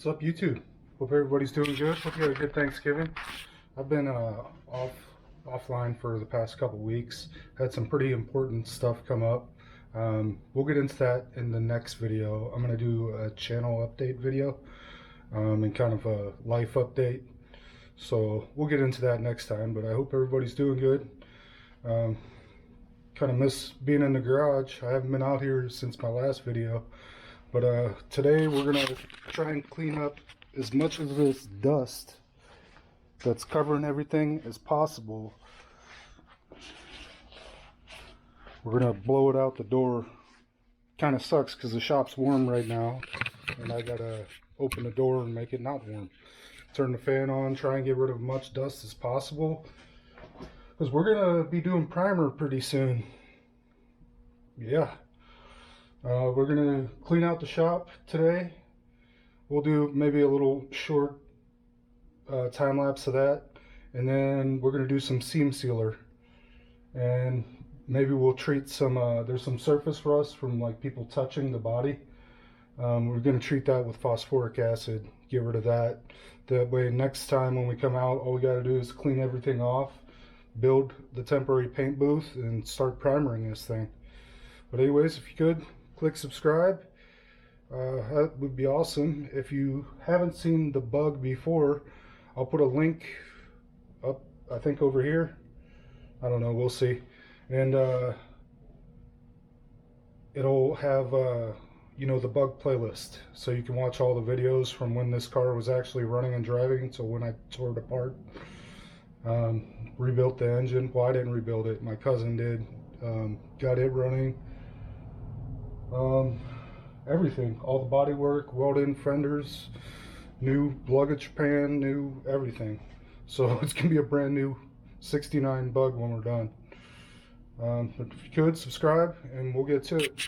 What's up, YouTube? Hope everybody's doing good. Hope you had a good Thanksgiving. I've been offline for the past couple weeks. Had some pretty important stuff come up. We'll get into that in the next video. I'm going to do a channel update video and kind of a life update. So we'll get into that next time, but I hope everybody's doing good. Kind of miss being in the garage. I haven't been out here since my last video. But today we're going to try and clean up as much of this dust that's covering everything as possible. We're going to blow it out the door. Kind of sucks because the shop's warm right now, and I got to open the door and make it not warm. Turn the fan on, try and get rid of as much dust as possible, because we're going to be doing primer pretty soon. Yeah. We're going to clean out the shop today. We'll do maybe a little short time lapse of that, and then we're going to do some seam sealer, and maybe we'll treat some there's some surface rust from like people touching the body. We're going to treat that with phosphoric acid, get rid of that. That way next time when we come out, all we got to do is clean everything off, build the temporary paint booth, and start primering this thing. But anyways, if you could click subscribe, that would be awesome. If you haven't seen the bug before, I'll put a link up, I think over here. I don't know, we'll see. And it'll have you know, the bug playlist, so you can watch all the videos from when this car was actually running and driving to when I tore it apart. Rebuilt the engine. Well, I didn't rebuild it, my cousin did. Got it running. Everything, all the body work, welded fenders, new luggage pan, new everything. So it's gonna be a brand new 69 bug when we're done. But if you could subscribe and we'll get to it.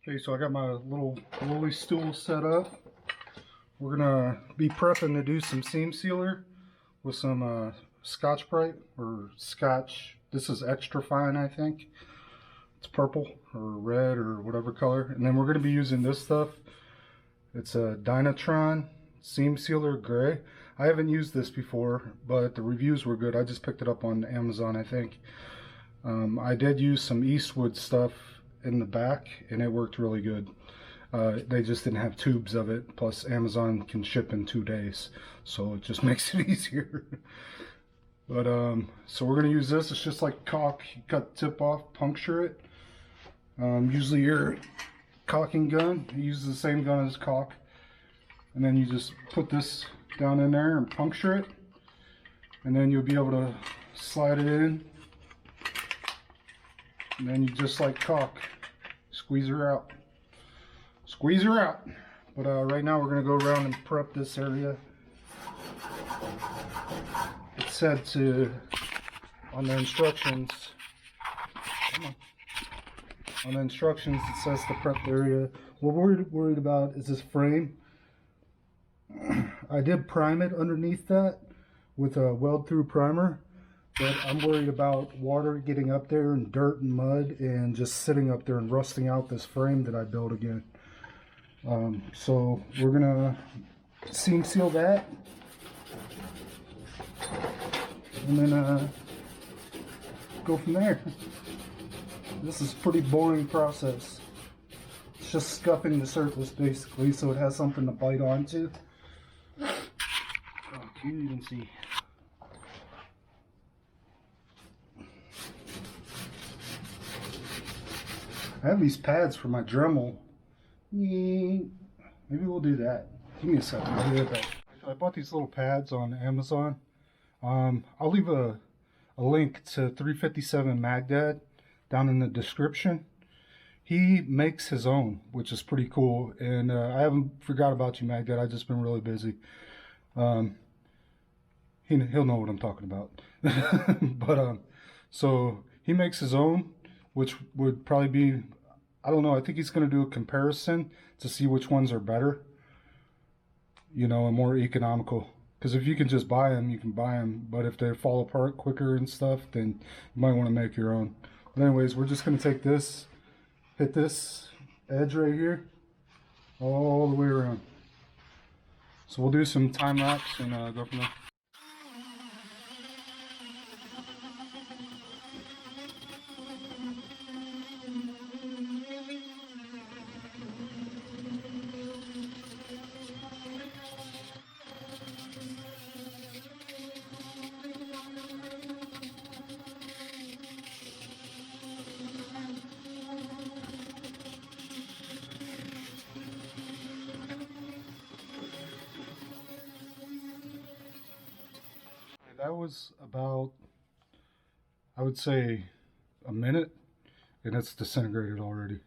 Okay, so I got my little lily stool set up. We're gonna be prepping to do some seam sealer with some Scotch-Brite or Scotch. This is extra fine, I think. It's purple or red or whatever color. And then we're gonna be using this stuff. It's a Dynatron seam sealer gray. I haven't used this before, but the reviews were good. I just picked it up on Amazon, I think. I did use some Eastwood stuff in the back, and it worked really good. They just didn't have tubes of it, plus Amazon can ship in 2 days, so it just makes it easier. But so we're going to use this. It's just like caulk. You cut the tip off, puncture it. Usually your caulking gun, you use the same gun as caulk, and then you just put this down in there and puncture it, and then you'll be able to slide it in, and then you just like caulk, squeeze her out, squeeze her out. But right now we're going to go around and prep this area. It said to, on the instructions, on the instructions it says to prep the area. What we're worried about is this frame. I did prime it underneath that with a weld through primer, but I'm worried about water getting up there and dirt and mud and just sitting up there and rusting out this frame that I built again. So we're gonna seam seal that, and then go from there. This is a pretty boring process. It's just scuffing the surface basically so it has something to bite onto. Oh, can you even see? I have these pads for my Dremel. Maybe we'll do that. Give me a second. I'll do that. I bought these little pads on Amazon. I'll leave a link to 357 Magdad down in the description. He makes his own, which is pretty cool. And I haven't forgot about you, Magdad. I've just been really busy. he'll know what I'm talking about. But so he makes his own, which would probably be, I don't know. I think he's going to do a comparison to see which ones are better, you know, and more economical. Because if you can just buy them, you can buy them. But if they fall apart quicker and stuff, then you might want to make your own. But anyways, we're just going to take this, hit this edge right here, all the way around. So we'll do some time lapse and go from there. That was about, I would say, a minute, and it's disintegrated already.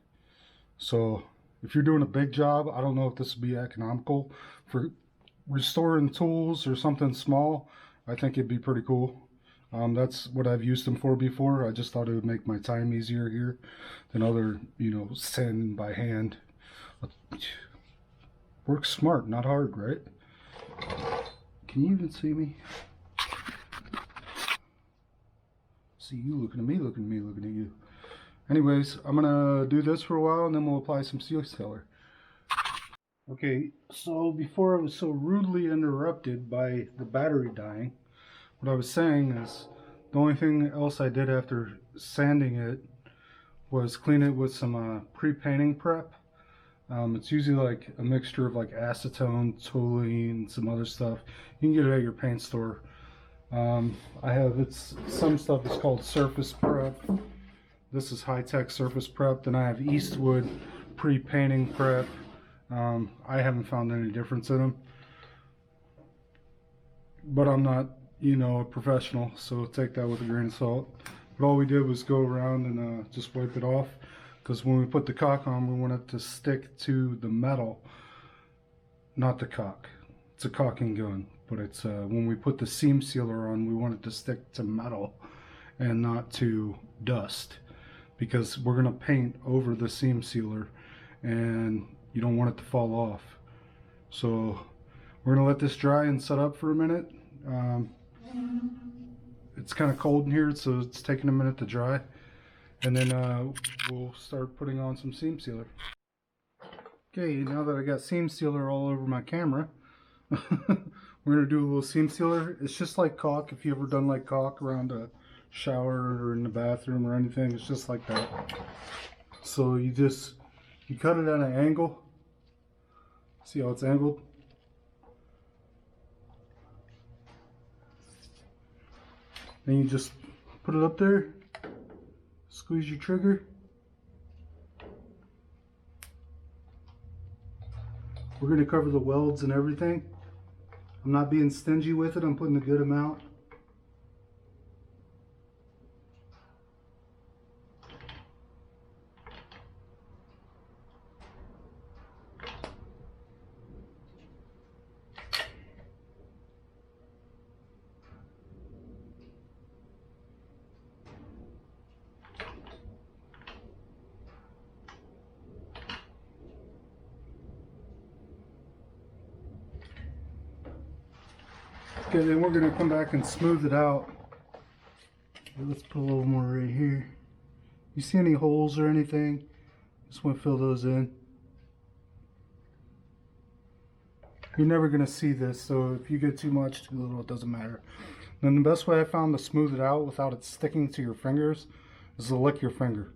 So if you're doing a big job, I don't know if this would be economical. For restoring tools or something small, I think it'd be pretty cool. That's what I've used them for before. I just thought it would make my time easier here than other, you know, sanding by hand. Work smart, not hard, right? Can you even see me? See you looking at me, looking at me, looking at you. Anyways, I'm gonna do this for a while and then we'll apply some seal sealer. Okay, so before I was so rudely interrupted by the battery dying, what I was saying is the only thing else I did after sanding it was clean it with some pre-painting prep. It's usually like a mixture of like acetone, toluene, some other stuff. You can get it at your paint store. I have, some stuff is called surface prep. This is high-tech surface prep. Then I have Eastwood pre-painting prep. I haven't found any difference in them, but I'm not, you know, a professional, so take that with a grain of salt. But all we did was go around and just wipe it off, because when we put the caulk on, we want it to stick to the metal, not the caulk. It's a caulking gun, but it's when we put the seam sealer on, we want it to stick to metal and not to dust, because we're going to paint over the seam sealer and you don't want it to fall off. So we're going to let this dry and set up for a minute. It's kind of cold in here, so it's taking a minute to dry, and then we'll start putting on some seam sealer. Okay, now that I got seam sealer all over my camera, we're going to do a little seam sealer. It's just like caulk. If you ever done like caulk around a shower or in the bathroom or anything, it's just like that. So you cut it at an angle. See how it's angled? Then you just put it up there, squeeze your trigger. We're going to cover the welds and everything. I'm not being stingy with it, I'm putting a good amount. Okay, then we're going to come back and smooth it out. Let's put a little more right here. You see any holes or anything? Just want to fill those in. You're never going to see this, so if you get too much, too little, it doesn't matter. Then the best way I found to smooth it out without it sticking to your fingers is to lick your finger.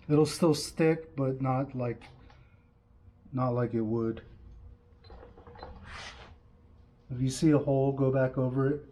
It'll still stick, but not like it would. If you see a hole, go back over it.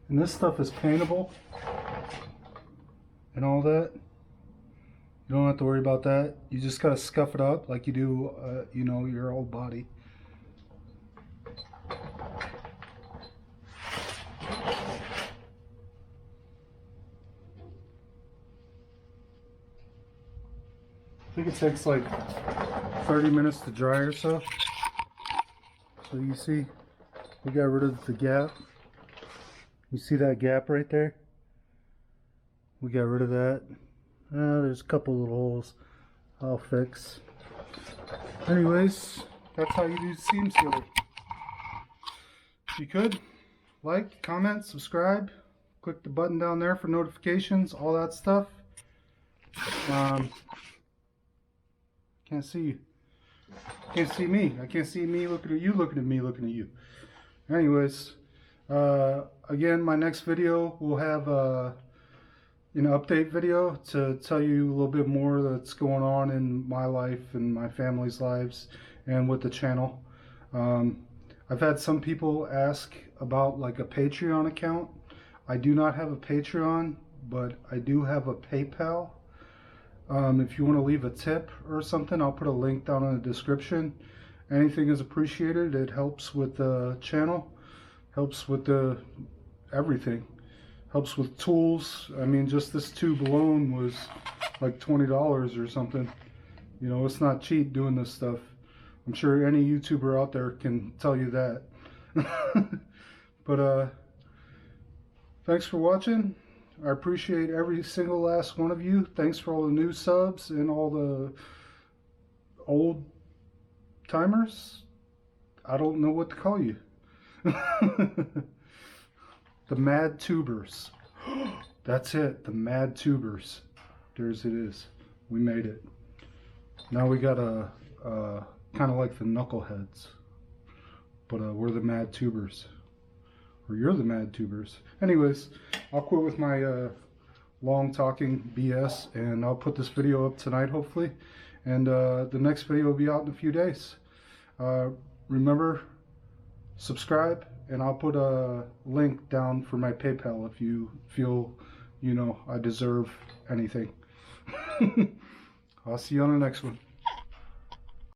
And this stuff is paintable and all that. You don't have to worry about that. You just gotta scuff it up like you do, you know, your old body. I think it takes like 30 minutes to dry or so. So you see, we got rid of the gap. You see that gap right there? We got rid of that. There's a couple little holes I'll fix. Anyways, that's how you do seam sealer. If you could, like, comment, subscribe, click the button down there for notifications, all that stuff. Can't see you. Can't see me. I can't see me looking at you, looking at me, looking at you. Anyways, again, my next video will have an update video to tell you a little bit more that's going on in my life and my family's lives and with the channel. I've had some people ask about like a Patreon account. I do not have a Patreon, but I do have a PayPal. If you want to leave a tip or something, I'll put a link down in the description. Anything is appreciated. It helps with the channel, helps with the everything, helps with tools. I mean, just this tube alone was like $20 or something. You know, it's not cheap doing this stuff. I'm sure any YouTuber out there can tell you that. But thanks for watching. I appreciate every single last one of you. Thanks for all the new subs and all the old timers. I don't know what to call you. The Mad Tubers. That's it, the Mad Tubers. There's it is. We made it. Now we got a kind of like the Knuckleheads, but we're the Mad Tubers. Or you're the Mad Tubers. Anyways, I'll quit with my long talking BS, and I'll put this video up tonight hopefully, and the next video will be out in a few days. Remember, subscribe, and I'll put a link down for my PayPal if you feel, you know, I deserve anything. I'll see you on the next one.